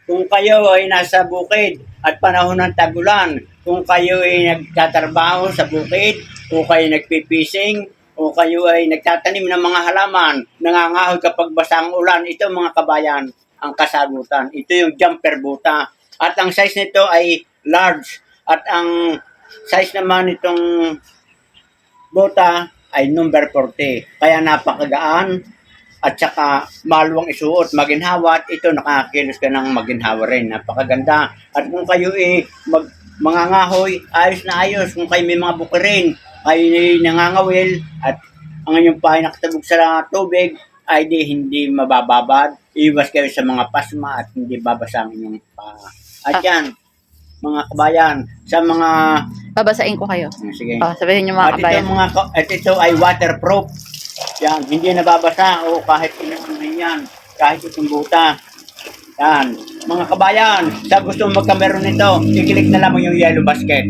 Kung kayo ay nasa bukid at panahon ng tagulan, kung kayo ay nagtatrabaho sa bukid, o kayo nagpipising, o kayo ay nagtatanim ng mga halaman, nangangahoy kapag basa ang ulan, ito mga kabayan, ang kasagutan. Ito yung jumper buta. At ang size nito ay large. At ang size naman nitong buta ay number 40. Kaya napakagaan at saka maluwang isuot, maginhawa, at ito nakakilos ka ng maginhawa rin. Napakaganda. At kung kayo mangangahoy, ayos na ayos. Kung kayo may mga bukirin, kayo nangangawil, at ang inyong pahay nakatabog sa tubig, ay hindi mabababad. Iwas kayo sa mga pasma at hindi babasa ang inyong paa. At yan, mga kabayan, sa mga... Babasain ko kayo. Sige. Sabihin niyo mga kabayan. At ito ay waterproof. Yan, hindi nababasa o kahit inuunin yan, kahit itong buta. Yan, mga kabayan, sa gusto magkameron nito, i-click na lamang yung yellow basket.